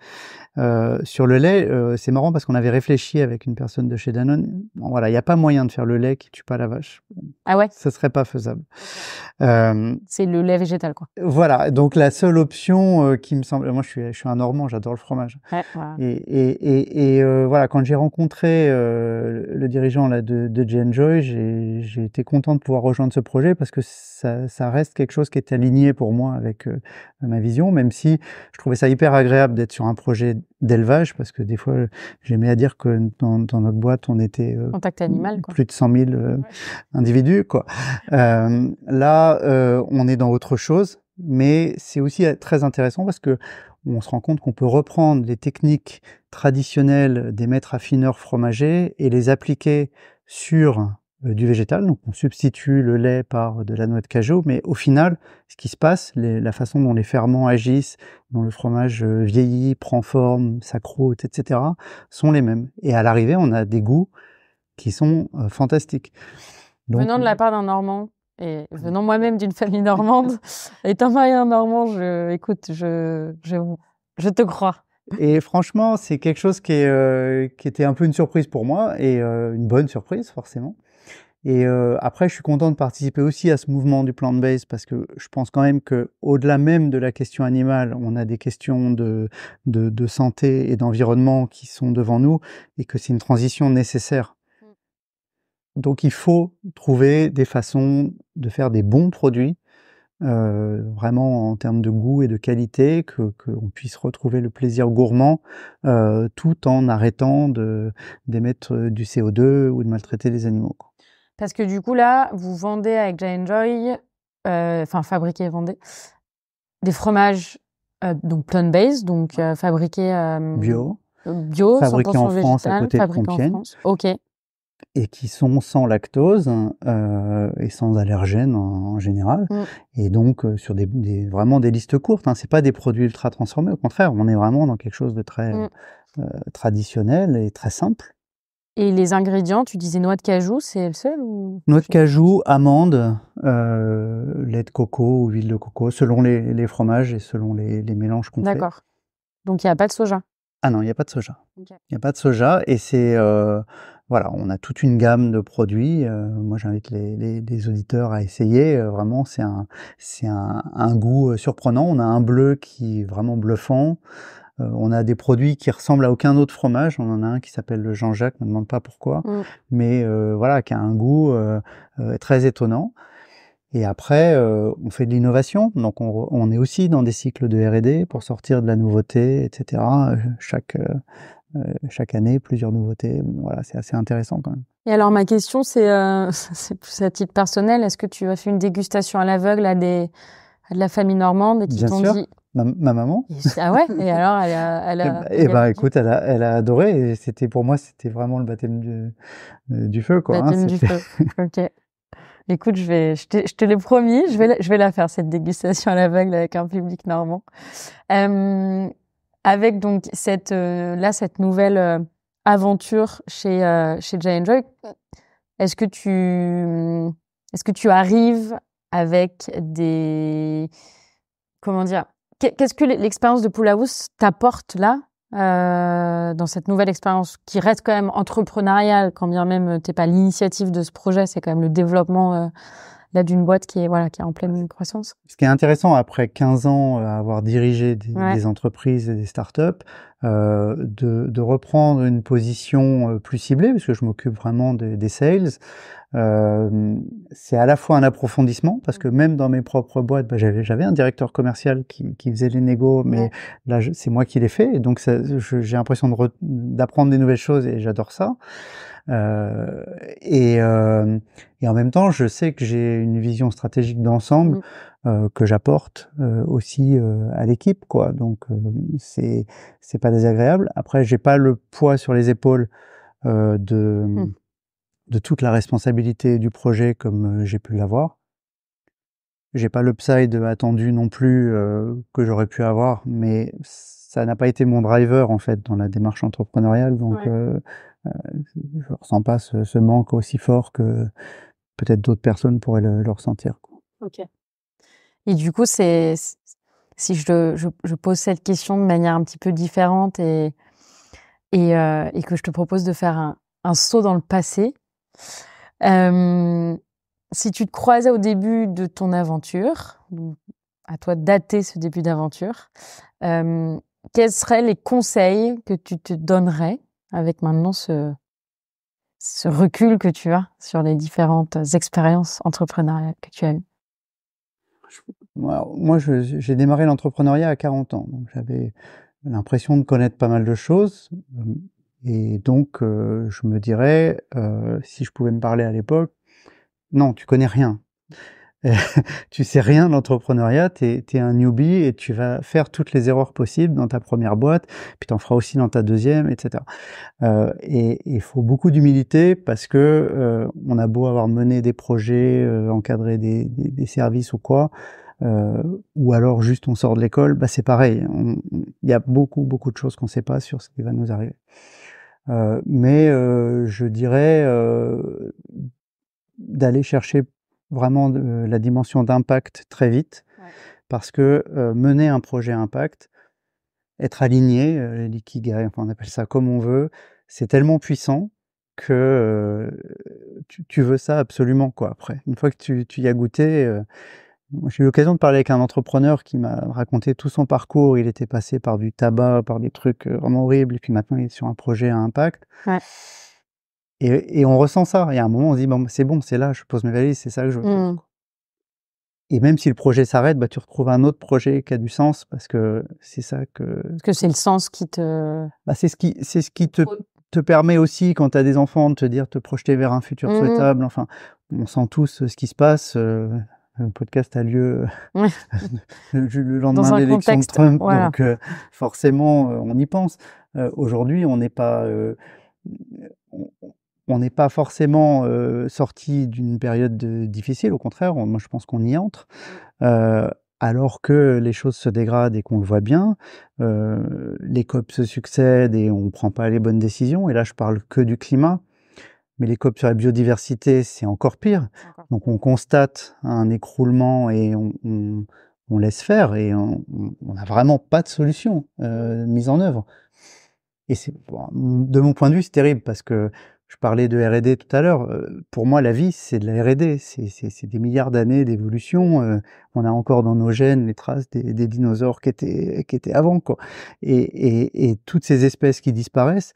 Sur le lait, c'est marrant parce qu'on avait réfléchi avec une personne de chez Danone. Bon, voilà, il n'y a pas moyen de faire le lait qui tue pas la vache. Ah ouais? Ça serait pas faisable. C'est le lait végétal, quoi. Voilà, donc la seule option qui me semble, moi je suis un Normand, j'adore le fromage. Ouais, voilà. Et voilà, quand j'ai rencontré le dirigeant là de Jay & Joy, j'ai été content de pouvoir rejoindre ce projet parce que ça reste quelque chose qui est aligné pour moi avec ma vision, même si je trouvais ça hyper agréable d'être sur un projet d'élevage, parce que des fois, j'aimais à dire que dans notre boîte, on était contact animal, quoi. Plus de 100 000 individus, quoi. Là, on est dans autre chose, mais c'est aussi très intéressant parce que on se rend compte qu'on peut reprendre les techniques traditionnelles des maîtres affineurs fromagers et les appliquer sur du végétal. Donc on substitue le lait par de la noix de cajou, mais au final, ce qui se passe, la façon dont les ferments agissent, dont le fromage vieillit, prend forme, s'accroûte, etc., sont les mêmes. Et à l'arrivée, on a des goûts qui sont fantastiques. Donc, venant de la part d'un Normand, et venant moi-même d'une famille normande, étant marié un Normand, je te crois. Et franchement, c'est quelque chose qui était un peu une surprise pour moi, et une bonne surprise, forcément. Et après, je suis content de participer aussi à ce mouvement du plant-based parce que je pense quand même que, au-delà même de la question animale, on a des questions de santé et d'environnement qui sont devant nous et que c'est une transition nécessaire. Donc, il faut trouver des façons de faire des bons produits vraiment en termes de goût et de qualité, qu'on puisse retrouver le plaisir gourmand, tout en arrêtant d'émettre du CO2 ou de maltraiter les animaux, quoi. Parce que du coup, là, vous vendez avec Giant Joy, enfin, fabriquez et vendez des fromages donc plant-based, donc fabriqués Bio, bio, fabriqués en 100% France à végétal, côté de fabriqués en Compiègne, France. Ok, et qui sont sans lactose et sans allergènes en général, et donc sur vraiment des listes courtes, hein. C'est pas des produits ultra transformés, au contraire, on est vraiment dans quelque chose de très traditionnel et très simple. Et les ingrédients, tu disais noix de cajou, c'est le seul ou... Noix de cajou, amandes, lait de coco ou huile de coco, selon les fromages et selon les mélanges qu'on fait. D'accord. Donc il n'y a pas de soja. Ah non, il n'y a pas de soja. Okay. Il n'y a pas de soja, et c'est voilà, on a toute une gamme de produits. Moi, j'invite les auditeurs à essayer. Vraiment, c'est un goût surprenant. On a un bleu qui est vraiment bluffant. On a des produits qui ressemblent à aucun autre fromage. On en a un qui s'appelle le Jean-Jacques, ne me demande pas pourquoi, mais voilà, qui a un goût très étonnant. Et après, on fait de l'innovation, donc on est aussi dans des cycles de R&D pour sortir de la nouveauté, etc. Chaque année, plusieurs nouveautés. Voilà, c'est assez intéressant quand même. Et alors ma question, c'est plus à titre personnel. Est-ce que tu as fait une dégustation à l'aveugle à de la famille normande et qui t'ont dit... Ma maman. Ah ouais? Et alors, écoute, elle a adoré. Et pour moi, c'était vraiment le baptême du feu, quoi. Baptême du feu. Ok. Écoute, je te l'ai promis, je vais la faire, cette dégustation à l'aveugle avec un public normand. Avec donc cette nouvelle aventure chez Giant Joy, est-ce que tu arrives avec comment dire, qu'est-ce que l'expérience de Pool House t'apporte là, dans cette nouvelle expérience qui reste quand même entrepreneuriale, quand bien même t'es pas l'initiative de ce projet, c'est quand même le développement là d'une boîte qui est en pleine croissance. Ce qui est intéressant après 15 ans à avoir dirigé des entreprises et des startups, de reprendre une position plus ciblée, parce que je m'occupe vraiment des sales. C'est à la fois un approfondissement, parce que même dans mes propres boîtes, j'avais un directeur commercial qui faisait les négos, mais là c'est moi qui les fais, et donc j'ai l'impression d'apprendre des nouvelles choses, et j'adore ça. Et en même temps, je sais que j'ai une vision stratégique d'ensemble que j'apporte aussi à l'équipe, quoi. Donc c'est pas désagréable. Après, j'ai pas le poids sur les épaules de toute la responsabilité du projet comme j'ai pu l'avoir. J'ai pas l'upside attendu non plus que j'aurais pu avoir, mais ça n'a pas été mon driver en fait dans la démarche entrepreneuriale, donc je ressens pas ce manque aussi fort que peut-être d'autres personnes pourraient le ressentir, quoi. Ok. Et du coup, si je pose cette question de manière un petit peu différente et que je te propose de faire un saut dans le passé, si tu te croisais au début de ton aventure, à toi de dater ce début d'aventure, quels seraient les conseils que tu te donnerais avec maintenant ce recul que tu as sur les différentes expériences entrepreneuriales que tu as eues? Moi, j'ai démarré l'entrepreneuriat à 40 ans, donc j'avais l'impression de connaître pas mal de choses, et donc je me dirais, si je pouvais me parler à l'époque: «Non, tu connais rien. Tu sais rien de l'entrepreneuriat, t'es un newbie et tu vas faire toutes les erreurs possibles dans ta première boîte, puis t'en feras aussi dans ta deuxième, etc.» Et il faut beaucoup d'humilité, parce que on a beau avoir mené des projets, encadré des services ou quoi, ou alors juste on sort de l'école, bah c'est pareil. Il y a beaucoup de choses qu'on sait pas sur ce qui va nous arriver. Mais je dirais d'aller chercher vraiment la dimension d'impact très vite, parce que mener un projet impact, être aligné, l'ikigai, enfin on appelle ça comme on veut, c'est tellement puissant que tu veux ça absolument, quoi, après. Une fois que tu y as goûté, moi j'ai eu l'occasion de parler avec un entrepreneur qui m'a raconté tout son parcours. Il était passé par du tabac, par des trucs vraiment horribles, et puis maintenant il est sur un projet à impact. Et on ressent ça. Il y a un moment, on se dit: «Bon, c'est là, je pose mes valises, c'est ça que je veux faire», quoi. Et même si le projet s'arrête, tu retrouves un autre projet qui a du sens parce que c'est ça que... Parce que c'est le sens qui te... c'est ce qui te permet aussi, quand tu as des enfants, de te projeter vers un futur souhaitable. Enfin, on sent tous ce qui se passe. Le podcast a lieu le lendemain de l'élection de Trump, voilà. Donc forcément, on y pense. Aujourd'hui, on n'est pas forcément sorti d'une période difficile. Au contraire, moi, je pense qu'on y entre. Alors que les choses se dégradent et qu'on le voit bien, les COP se succèdent et on ne prend pas les bonnes décisions. Et là, je parle que du climat. Mais les COP sur la biodiversité, c'est encore pire. Donc on constate un écroulement et on laisse faire et on n'a vraiment pas de solution mise en œuvre. Et de mon point de vue, c'est terrible parce que je parlais de R&D tout à l'heure. Pour moi, la vie, c'est de la R&D. C'est des milliards d'années d'évolution. On a encore dans nos gènes les traces des dinosaures qui étaient avant, quoi. Et toutes ces espèces qui disparaissent,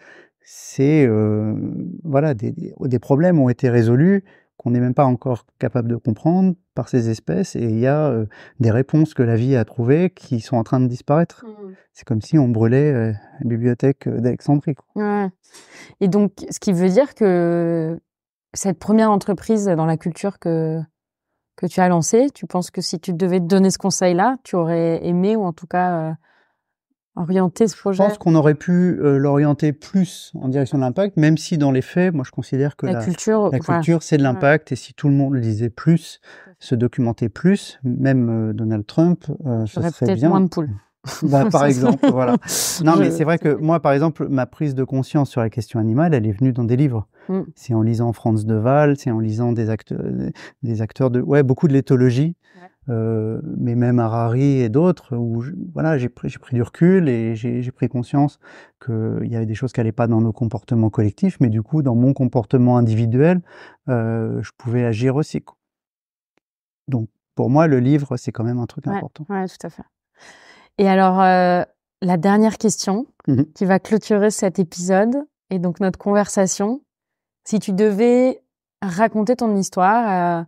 c'est des problèmes ont été résolus qu'on n'est même pas encore capable de comprendre par ces espèces, et il y a des réponses que la vie a trouvées qui sont en train de disparaître. C'est comme si on brûlait la bibliothèque d'Alexandrie, quoi. Ouais. Et donc, ce qui veut dire que cette première entreprise dans la culture que tu as lancée, tu penses que si tu devais te donner ce conseil-là, tu aurais aimé, ou en tout cas orienter ce projet? Je pense qu'on aurait pu l'orienter plus en direction de l'impact, même si dans les faits, moi je considère que la culture, c'est de l'impact, et si tout le monde lisait plus, se documentait plus, même Donald Trump, ce serait peut-être bien. Moins de poules. Par exemple, voilà. Non, mais c'est vrai que moi, par exemple, ma prise de conscience sur la question animale, elle est venue dans des livres. C'est en lisant Franz de Waal, c'est en lisant des acteurs de, beaucoup de l'éthologie. Mais même Harari et d'autres, où j'ai pris du recul et j'ai pris conscience qu'il y avait des choses qui n'allaient pas dans nos comportements collectifs, mais du coup, dans mon comportement individuel, je pouvais agir aussi, quoi. Donc, pour moi, le livre, c'est quand même un truc important. Oui, tout à fait. Et alors, la dernière question qui va clôturer cet épisode, et donc notre conversation, si tu devais raconter ton histoire à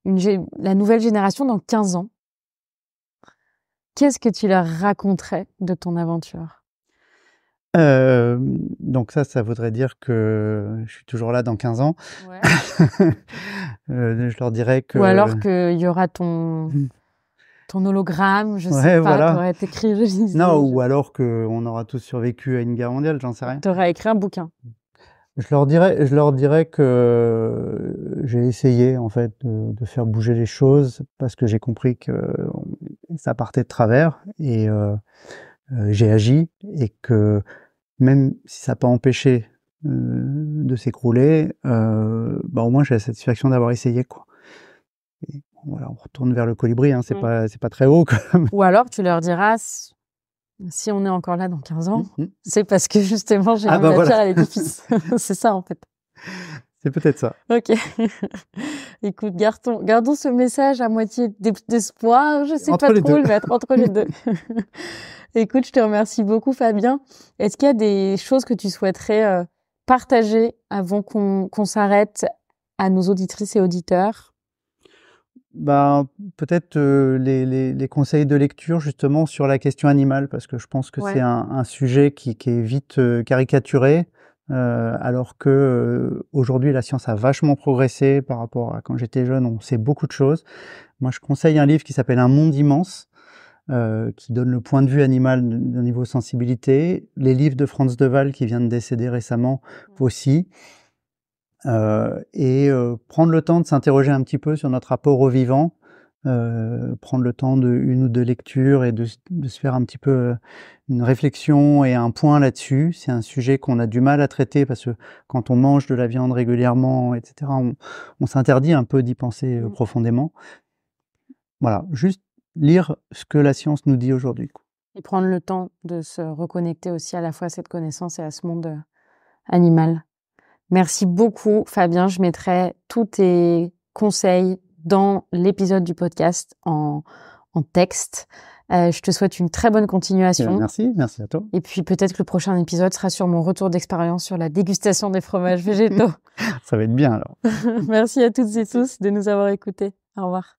la nouvelle génération dans 15 ans, qu'est-ce que tu leur raconterais de ton aventure? Donc ça voudrait dire que je suis toujours là dans 15 ans. Ouais. Je leur dirais que... Ou alors qu'il y aura ton hologramme, je sais pas, t'aurais écrit... Non, ou alors qu'on aura tous survécu à une guerre mondiale, j'en sais rien. T'aurais écrit un bouquin. Je leur dirais que j'ai essayé en fait de faire bouger les choses parce que j'ai compris que ça partait de travers, et j'ai agi, et que même si ça n'a pas empêché de s'écrouler, au moins j'ai la satisfaction d'avoir essayé, quoi. Et voilà, on retourne vers le colibri, hein, c'est pas très haut quand même. Ou alors tu leur diras, si on est encore là dans 15 ans, c'est parce que justement j'ai mis la pierre à l'édifice. C'est ça en fait. C'est peut-être ça. Ok. Écoute, gardons ce message à moitié d'espoir. Je sais pas trop le mettre entre les deux. Écoute, je te remercie beaucoup, Fabien. Est-ce qu'il y a des choses que tu souhaiterais partager avant qu'on s'arrête à nos auditrices et auditeurs? Peut-être les conseils de lecture justement sur la question animale, parce que je pense que c'est un sujet qui est vite caricaturé, alors que aujourd'hui la science a vachement progressé par rapport à quand j'étais jeune. On sait beaucoup de choses. Moi, je conseille un livre qui s'appelle Un monde immense, qui donne le point de vue animal d'un niveau sensibilité. Les livres de Franz de Waal, qui vient de décéder récemment, aussi. Et prendre le temps de s'interroger un petit peu sur notre rapport au vivant, prendre le temps une ou deux lectures et de se faire un petit peu une réflexion et un point là-dessus. C'est un sujet qu'on a du mal à traiter parce que quand on mange de la viande régulièrement, etc., on s'interdit un peu d'y penser profondément. Voilà, juste lire ce que la science nous dit aujourd'hui. Et prendre le temps de se reconnecter aussi à la fois à cette connaissance et à ce monde animal. Merci beaucoup, Fabien. Je mettrai tous tes conseils dans l'épisode du podcast en texte. Je te souhaite une très bonne continuation. Merci à toi. Et puis peut-être que le prochain épisode sera sur mon retour d'expérience sur la dégustation des fromages végétaux. Ça va être bien alors. Merci à toutes et tous de nous avoir écoutés. Au revoir.